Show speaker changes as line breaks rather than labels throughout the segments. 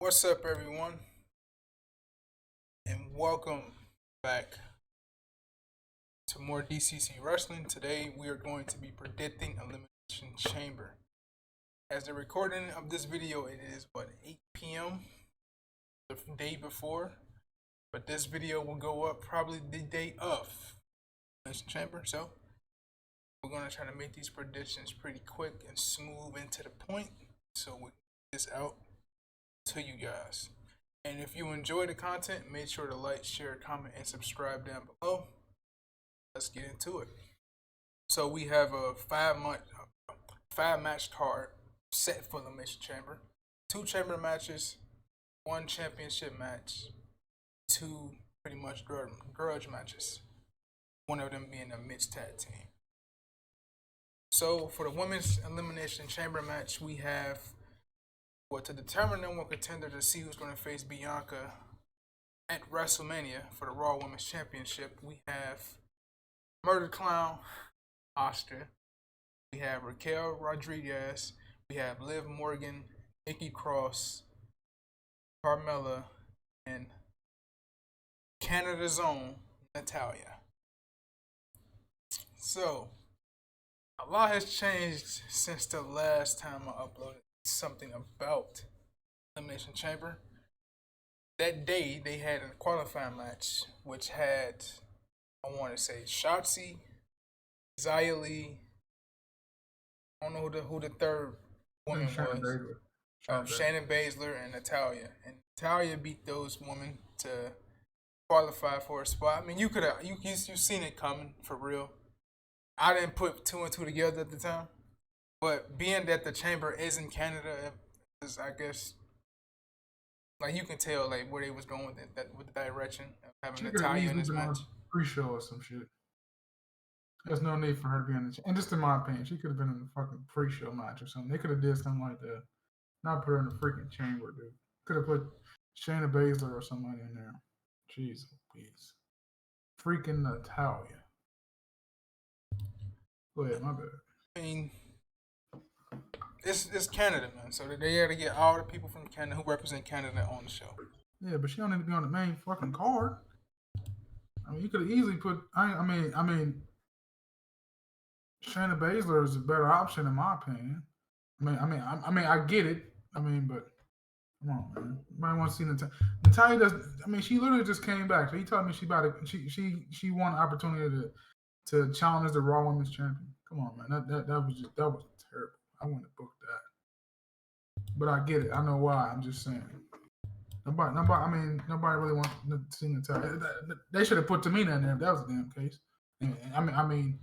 What's up, everyone, and welcome back to more DCC Wrestling. Today, we are going to be predicting Elimination Chamber. As the recording of this video, it is 8 p.m. the day before, but this video will go up probably the day of Elimination Chamber. So, we're going to try to make these predictions pretty quick and smooth and to the point, so we get this out to you guys. And if you enjoy the content, make sure to like, share, comment, and subscribe down below. Let's get into it. So we have a five match card set for the Elimination Chamber. 2 chamber matches, 1 championship match, 2 pretty much grudge matches. One of them being a mixed tag team. So for the women's Elimination Chamber match, we have to determine number 1 contender to see who's going to face Bianca at WrestleMania for the Raw Women's Championship. We have Murder Clown, Oscar. We have Raquel Rodriguez. We have Liv Morgan, Nikki Cross, Carmella, and Canada's own Natalya. So, a lot has changed since the last time I uploaded something about Elimination Chamber. That day they had a qualifying match which had, I want to say, Shotzi, Xia Li, I don't know who the third woman was. Shayna Baszler and Natalya. And Natalya beat those women to qualify for a spot. I mean, you've seen it coming, for real. I didn't put 2 and 2 together at the time. But being that the chamber is in Canada, is, I guess, like, you can tell like where they was going with the direction of having Natalya in this match.
Pre-show or some shit. There's no need for her to be in the. And just in my opinion, she could have been in the fucking pre-show match or something. They could have did something like that. Not put her in the freaking chamber, dude. Could have put Shayna Baszler or somebody in there. Jeez, please. Freaking Natalya. Go ahead, my bad.
I mean, it's Canada, man. So they got to get all the people from Canada who represent Canada on the show.
Yeah, but she don't need to be on the main fucking card. I mean, you could have easily put. I mean, Shayna Baszler is a better option in my opinion. I mean, I get it. I mean, but come on, man. You might want to see Natalya. Natalya does. I mean, she literally just came back. So he told me she she won the opportunity to challenge the Raw Women's Champion. Come on, man. That was terrible. I wouldn't have booked that. But I get it. I know why. I'm just saying. Nobody really wants to see Natalya. They should have put Tamina in there if that was the damn case. I mean,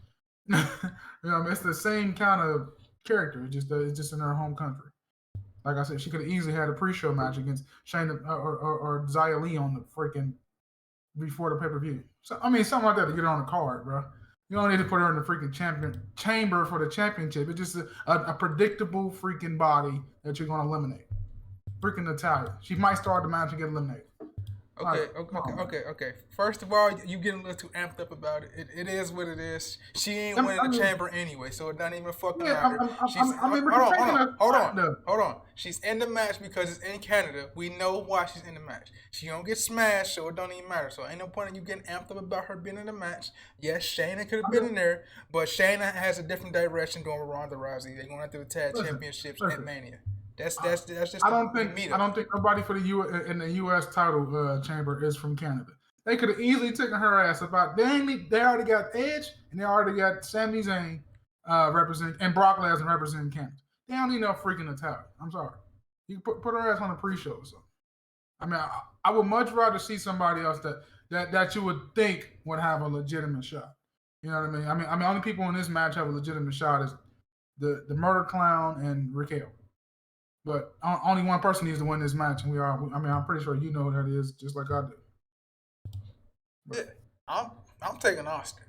it's the same kind of character. It's just in her home country. Like I said, she could have easily had a pre-show match against Shayna or Xia Li on the freaking before the pay-per-view. So I mean, something like that to get her on the card, bro. You don't need to put her in the freaking chamber for the championship. It's just a predictable freaking body that you're going to eliminate. Freaking Natalya. She might start the match and get eliminated.
Okay. First of all, you getting a little too amped up about it. It is what it is. She ain't winning the chamber anyway, so it doesn't even fucking matter. Hold on. She's in the match because it's in Canada. We know why she's in the match. She don't get smashed, so it don't even matter. So ain't no point in you getting amped up about her being in the match. Yes, Shayna could have been in there, but Shayna has a different direction going with Ronda Rousey. They're going after the tag championships at Mania. That's just. I don't
think nobody for the in the U.S. title chamber is from Canada. They could have easily taken her ass about. They already got Edge and they already got Sami Zayn representing and Brock Lesnar representing Canada. They don't need no freaking Natalya. I'm sorry. You put her ass on a pre-show or something. I mean, I would much rather see somebody else that you would think would have a legitimate shot. You know what I mean? I mean, only people in this match have a legitimate shot is the Murder Clown and Raquel. But only one person needs to win this match, and I'm pretty sure you know who that is, just like I do.
But, yeah, I'm taking Austin.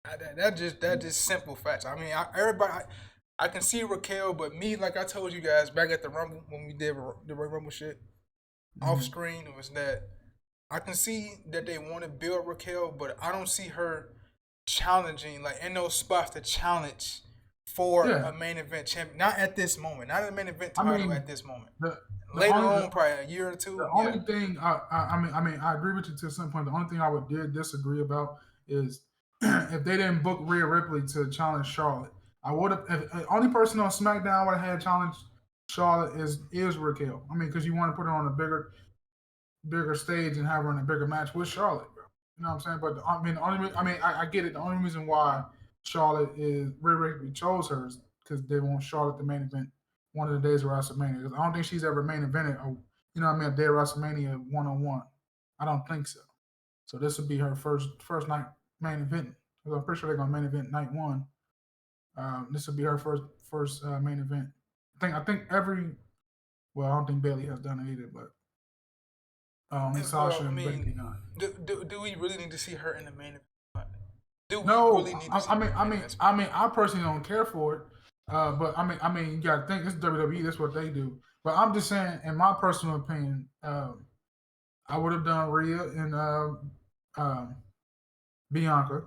That just simple facts. I mean, I can see Raquel, but me, like I told you guys back at the Rumble when we did the Rumble shit off screen, it was that I can see that they want to build Raquel, but I don't see her challenging like in those spots to challenge for
Yeah.
a main event champion. Not at this moment. Not a main event
I
title
mean,
at this moment.
the
Later
only
on, probably a year or two.
the only thing I mean, I agree with you to some point. The only thing I would disagree about is if they didn't book Rhea Ripley to challenge Charlotte. I would have. The only person on SmackDown I would have had challenge Charlotte is Raquel. I mean, because you want to put her on a bigger stage and have her in a bigger match with Charlotte, bro. You know what I'm saying? But I mean, I get it. The only reason why Charlotte is Rhea Ripley chose her is because they want Charlotte the main event one of the days of WrestleMania. Because I don't think she's ever main evented you know what I mean, a day of WrestleMania 1-on-1. I don't think so. So this would be her first night main event. I'm pretty sure they're gonna main event night one. This would be her first main event. I think every I don't think Bailey has done it either, but Sasha and Becky done.
Do we really need to see her in the main event? Do we
No,
really need to see her in the main event?
I personally don't care for it. But I mean, you gotta think it's WWE. That's what they do. But I'm just saying, in my personal opinion, I would have done Rhea and Bianca.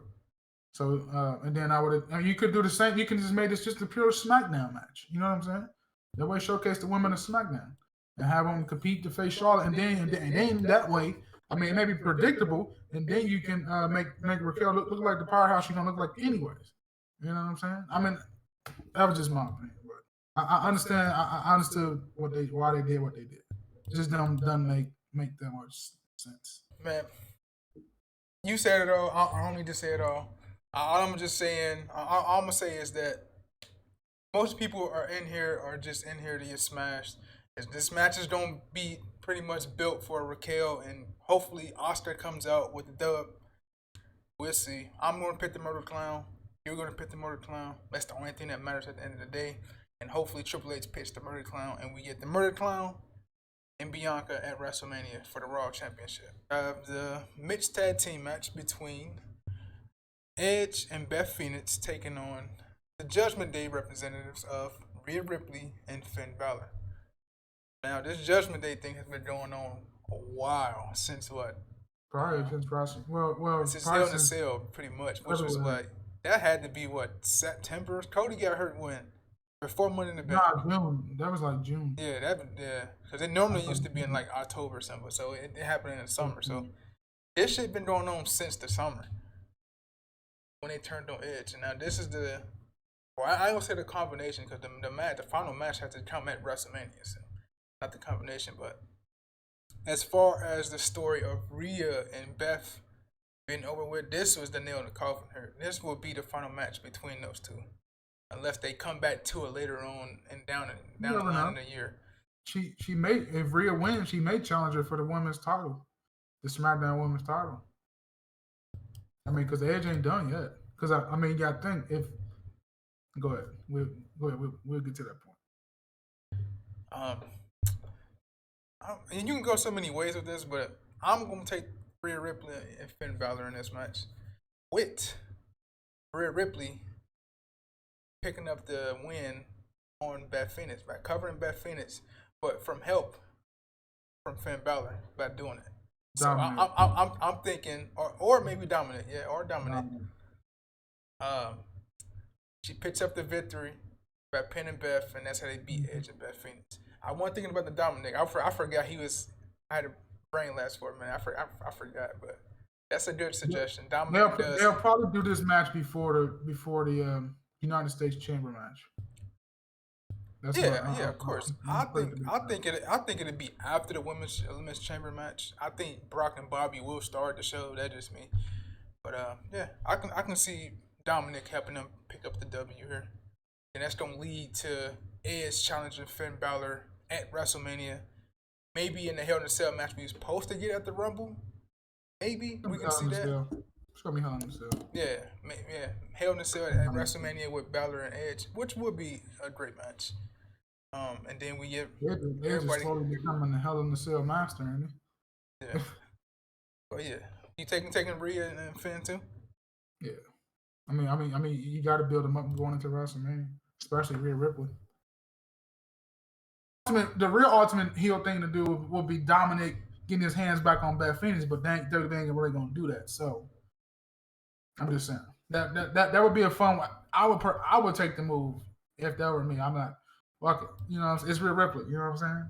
So and then I would have. You could do the same. You can just make this just a pure SmackDown match. You know what I'm saying? That way, showcase the women of SmackDown and have them compete to face Charlotte, and then that way, I mean, it may be predictable, and then you can make Raquel look like the powerhouse she's gonna look like anyways. You know what I'm saying? I mean, that was just my opinion, but I understand. I understood why they did what they did. It just doesn't make that much sense.
Man, you said it all. I don't need to say it all. All I'm just saying, all I'm gonna say is that most people are just in here to get smashed. This match is gonna be pretty much built for Raquel, and hopefully Oscar comes out with the dub. We'll see. I'm gonna pick the Murder Clown. You're gonna pick the Murder Clown. That's the only thing that matters at the end of the day. And hopefully Triple H picks the Murder Clown, and we get the Murder Clown and Bianca at WrestleMania for the Raw Championship. The mixed tag team match between Edge and Beth Phoenix taking on the Judgment Day representatives of Rhea Ripley and Finn Balor. Now, this Judgment Day thing has been going on a while. Since what?
Probably since Wrestling. Well,
since Hell in a Cell, pretty much. Which was like, that had to be what, September? Cody got hurt when? Before Money in the Bank.
Nah, June. That was like June.
Yeah, because it normally used to be in like October or something, so it happened in the summer. So this shit been going on since the summer when they turned on Edge. And now this is I don't say the combination because the final match has to come at WrestleMania, so not the combination. But as far as the story of Rhea and Beth being over with, this was the nail in the coffin here. This will be the final match between those two. Unless they come back to it later on and down the line in the year.
She may, if Rhea wins, she may challenge her for the women's title, the SmackDown women's title. I mean, because the Edge ain't done yet. Because I mean, you got to think Go ahead. We'll get to that point.
And you can go so many ways with this, but I'm gonna take Rhea Ripley and Finn Balor in this match, with Rhea Ripley picking up the win on Beth Phoenix by covering Beth Phoenix, but from help from Finn Balor by doing it. So I'm thinking, or maybe dominant, or dominant. She picks up the victory by pinning Beth, and that's how they beat Edge and Beth Phoenix. I wasn't thinking about the Dominic. I forgot I had a brain lapse for it, man. I forgot, but that's a good suggestion. Dominic
they'll probably do this match before the United States Chamber match.
That's of course. I think it'd be after the Women's Elimination Chamber match. I think Brock and Bobby will start the show. That's just me. But I can see Dominic helping them pick up the W here, and that's gonna lead to Edge challenging Finn Balor at WrestleMania. Maybe in the Hell in a Cell match we was supposed to get at the Rumble. Maybe we can see that.
It's gonna be Hell in a Cell.
Yeah. Hell in a Cell at WrestleMania with Balor and Edge, which would be a great match. And then we get
Edge is slowly becoming the Hell in a Cell master, ain't he?
Yeah. But yeah, you taking Rhea and Finn too?
Yeah. I mean, you got to build them up going into WrestleMania, especially Rhea Ripley. The real ultimate heel thing to do will be Dominic getting his hands back on Beth Phoenix, but they ain't really gonna do that. So I'm just saying that would be a fun. I would take the move if that were me. I'm not. Fuck it. You know, it's Rhea Ripley. You know what I'm saying?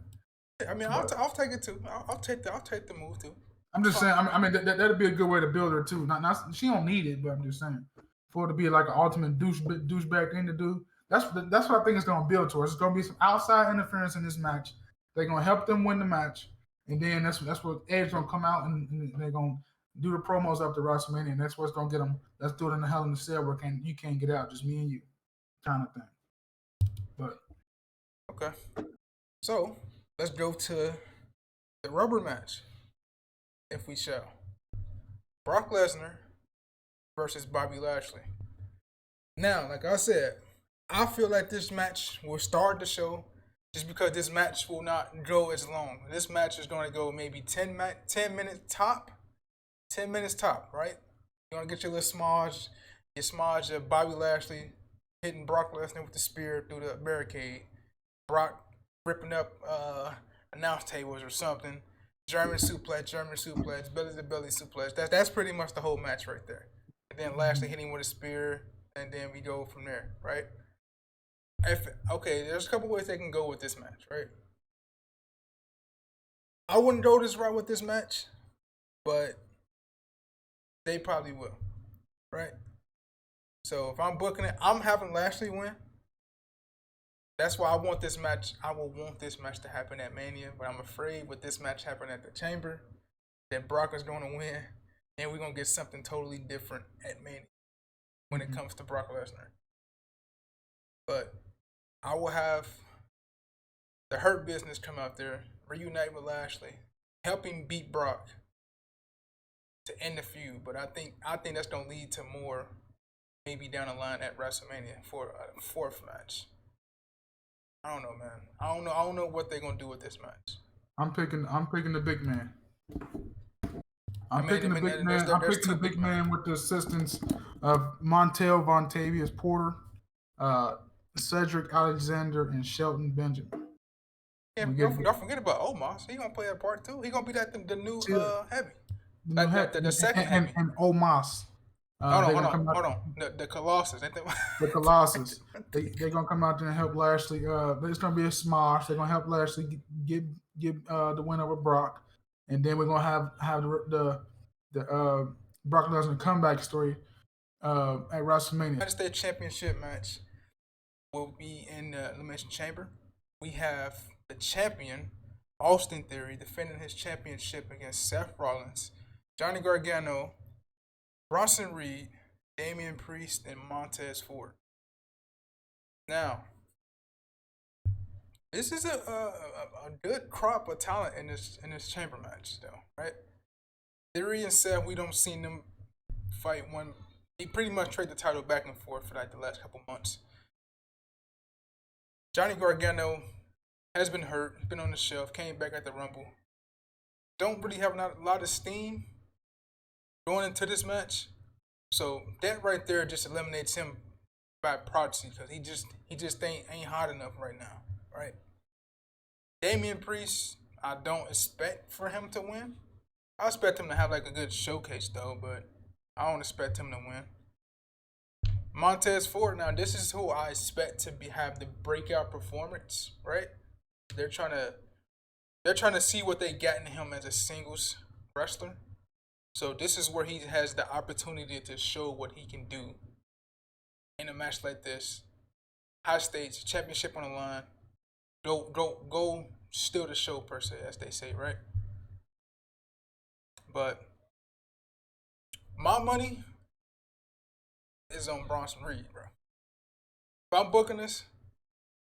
I mean,
But
I'll take it too. I'll take the move too.
I'm
It's
just saying.
fine.
I mean, that'd be a good way to build her too. Not she don't need it, but I'm just saying for it to be like an ultimate douchebag thing to do. That's what I think it's gonna build towards. It's gonna be some outside interference in this match. They're gonna help them win the match, and then that's what Edge gonna come out and they're gonna do the promos after WrestleMania, and that's what's gonna get them. Let's do it in the Hell in the Cell where you can't get out, just me and you, kind of thing. But
Okay. So let's go to the rubber match, if we shall. Brock Lesnar versus Bobby Lashley. Now, like I said, I feel like this match will start the show just because this match will not go as long. This match is going to go maybe 10 minutes top. 10 minutes top, right? You're going to get your little smudge of Bobby Lashley hitting Brock Lesnar with the spear through the barricade. Brock ripping up announce tables or something. German suplex, belly to belly suplex. That's pretty much the whole match right there. And then Lashley hitting with a spear, and then we go from there, right? Okay, there's a couple ways they can go with this match, right? I wouldn't go this route with this match, but they probably will, right? So if I'm booking it, I'm having Lashley win. That's why I want this match. I will want this match to happen at Mania, but I'm afraid with this match happening at the Chamber, that Brock is going to win, and we're going to get something totally different at Mania when it comes to Brock Lesnar. But I will have the Hurt Business come out there, reunite with Lashley, help him beat Brock to end the feud. But I think that's going to lead to more maybe down the line at WrestleMania for a fourth match. I don't know, man. I don't know what they're gonna do with this match.
I'm picking the big man. I'm
picking
the big man with the assistance of Montel Vontavious Porter, Cedric Alexander, and Shelton Benjamin.
Yeah, don't forget about Omos. He gonna play that part too. He gonna be the new heavy. The second heavy.
And Omos.
Hold on. The Colossus.
The Colossus. They're gonna come out there and help Lashley. It's gonna be a smosh. They're gonna help Lashley get the win over Brock, and then we're gonna have the Brock Lesnar comeback story at WrestleMania.
United States Championship match will be in the Elimination Chamber. We have the champion Austin Theory defending his championship against Seth Rollins, Johnny Gargano, Bronson Reed, Damian Priest, and Montez Ford. Now, this is a good crop of talent in this chamber match, though, right? Theory and Seth, we don't see them fight one. He pretty much traded the title back and forth for like the last couple months. Johnny Gargano has been hurt, been on the shelf, came back at the Rumble. Don't really have a lot of steam going into this match, so that right there just eliminates him by proxy because he just ain't hot enough right now, right? Damian Priest, I don't expect for him to win. I expect him to have like a good showcase though, but I don't expect him to win. Montez Ford, now this is who I expect to have the breakout performance, right? They're trying to see what they got in him as a singles wrestler. So this is where he has the opportunity to show what he can do in a match like this. High stakes, championship on the line. Go steal the show per se, as they say, right? But my money is on Bronson Reed, bro. If I'm booking this,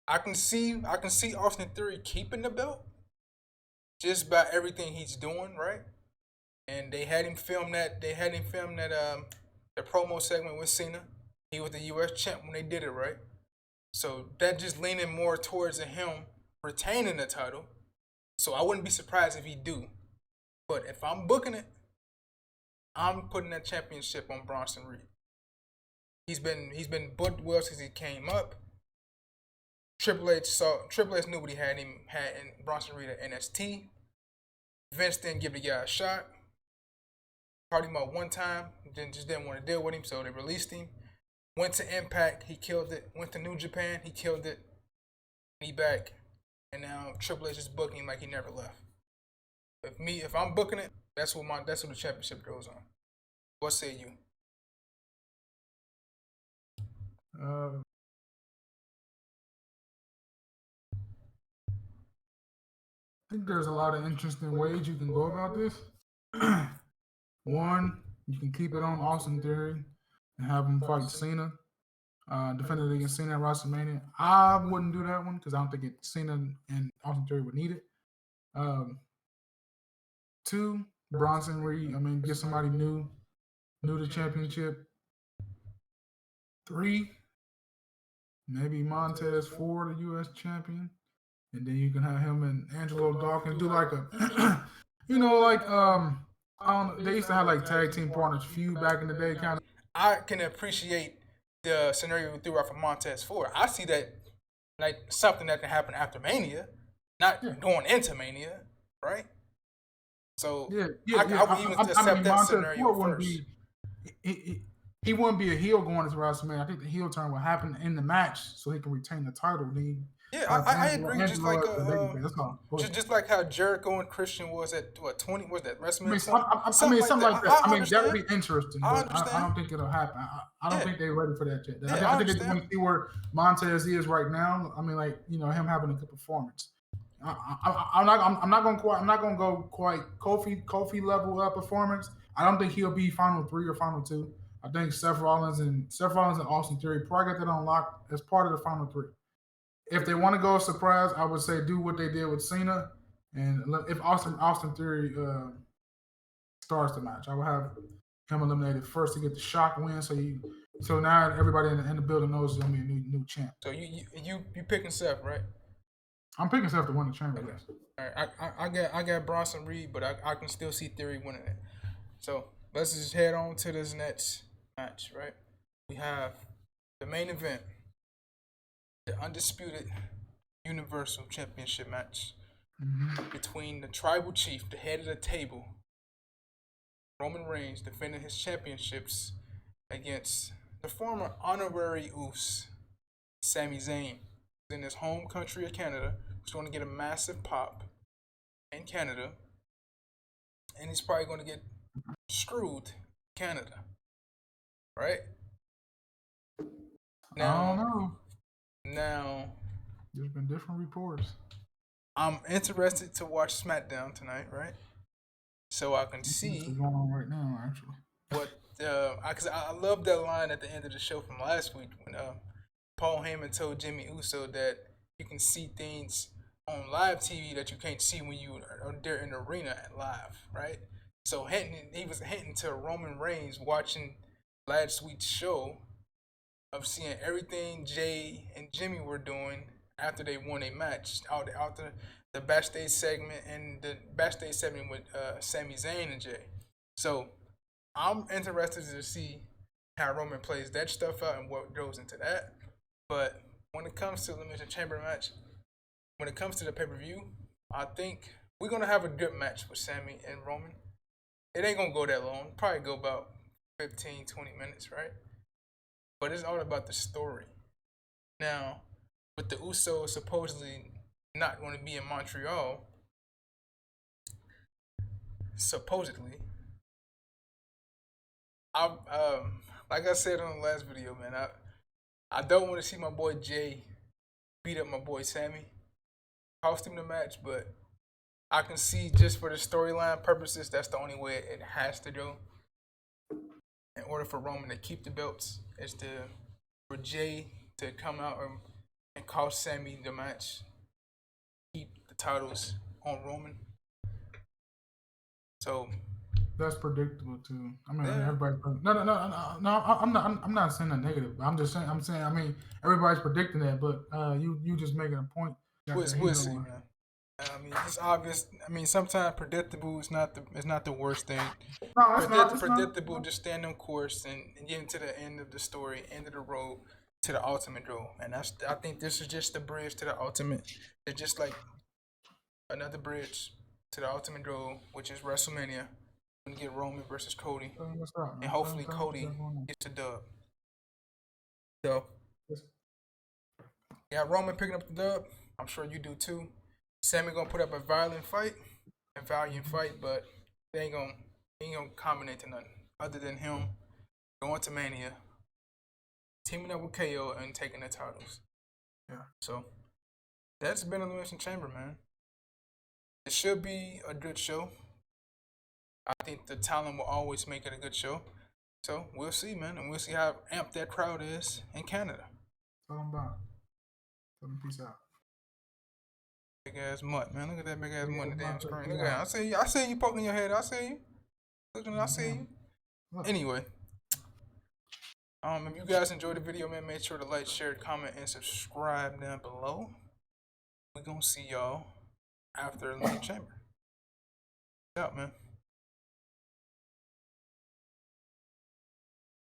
I can see Austin Theory keeping the belt just by everything he's doing, right? And they had him film that. The promo segment with Cena. He was the U.S. champ when they did it, right? So that just leaning more towards him retaining the title. So I wouldn't be surprised if he do. But if I'm booking it, I'm putting that championship on Bronson Reed. He's been booked well since he came up. Triple H knew what he had in Bronson Reed at NXT. Vince didn't give the guy a shot. Party him out one time, just didn't want to deal with him, so they released him. Went to Impact, he killed it. Went to New Japan, he killed it. He back, and now Triple H is booking him like he never left. If I'm booking it, that's what the championship goes on. What say you?
I think there's a lot of interesting ways you can go about this. One, you can keep it on Austin Theory and have him fight Cena, defend it against Cena at WrestleMania. I wouldn't do that one because I don't think Cena and Austin Theory would need it. Two, Bronson Reed. I mean, get somebody new to championship. Three, maybe Montez Ford, the U.S. champion, and then you can have him and Angelo Dawkins do like a, I don't know, they used to have like tag team partners feud back in the day, kind of.
I can appreciate the scenario we threw out for Montez Ford. I see that like something that can happen after Mania, not going into Mania, right? So I would even accept that
Montez
scenario
Ford wouldn't
first.
he wouldn't be a heel going into WrestleMania. I think the heel turn will happen in the match so he can retain the title.
I agree. Just like
just
like how Jericho and Christian was at what 20 was that WrestleMania?
Something like that. I mean, that would be interesting. But
I
I don't think it'll happen. I don't think they're ready for that yet.
I
think they want to see where Montez is right now. I mean, like him having a good performance. I'm not going to go quite Kofi level performance. I don't think he'll be final 3 or final 2. I think Seth Rollins and Austin Theory probably got that on lock as part of the final 3. If they want to go surprise, I would say do what they did with Cena, and if Austin Theory starts the match, I will have him eliminated first to get the shock win. So now everybody in the building knows he's gonna be a new champ.
So you picking Seth, right?
I'm picking Seth to win the chamber.
Okay. All right, I got Bronson Reed, but I can still see Theory winning it. So let's just head on to this next match, right? We have the main event, the Undisputed Universal Championship match between the Tribal Chief, the head of the table, Roman Reigns, defending his championships against the former honorary Uso, Sami Zayn, in his home country of Canada, who's going to get a massive pop in Canada, and he's probably going to get screwed in Canada, right?
Now, I don't know.
Now,
there's been different reports.
I'm interested to watch SmackDown tonight, right? So I can see
what's going on right now, actually.
What? Because I love that line at the end of the show from last week when Paul Heyman told Jimmy Uso that you can see things on live TV that you can't see when you are there in the arena live, right? So he was hinting to Roman Reigns watching last week's show of seeing everything Jay and Jimmy were doing after they won a match out the backstage segment and the backstage segment with Sami Zayn and Jay. So I'm interested to see how Roman plays that stuff out and what goes into that. But when it comes to the Elimination Chamber match, when it comes to the pay-per-view, I think we're going to have a good match with Sami and Roman. It ain't going to go that long. Probably go about 15, 20 minutes, right? But it's all about the story. Now, with the Usos supposedly not going to be in Montreal, supposedly, like I said on the last video, man, I don't want to see my boy Jay beat up my boy Sami. Cost him the match, but I can see just for the storyline purposes, that's the only way it has to go. In order for Roman to keep the belts, is for Jay to come out and cost Sami the match, keep the titles on Roman. So
that's predictable too. I mean, everybody. No. I'm not saying that negative. I'm just saying. I mean, everybody's predicting that, but you just making a point.
We'll see, man. I mean, it's obvious. I mean, sometimes predictable is not the worst thing.
No, it's not.
Predictable. Just stand on course and get into the end of the story, end of the road to the ultimate goal. And I think this is just the bridge to the ultimate. It's just like another bridge to the ultimate goal, which is WrestleMania. We're gonna get Roman versus Cody, and hopefully Cody gets the dub. So, yeah, Roman picking up the dub. I'm sure you do too. Sami gonna put up a valiant fight, but they ain't gonna comment into nothing other than him going to Mania, teaming up with KO and taking the titles.
Yeah.
So that's been Elimination Chamber, man. It should be a good show. I think the talent will always make it a good show. So we'll see, man, and we'll see how amped that crowd is in Canada.
Tell them bye. Tell them peace out.
Big ass mutt, man. Look at that big ass mutt in the damn screen. Look
Yeah.
at that. I see you poking your head. I see you. I see you.
Look.
Anyway. If you guys enjoyed the video, man, make sure to like, share, comment, and subscribe down below. We're gonna see y'all after Elimination Chamber. Out, man.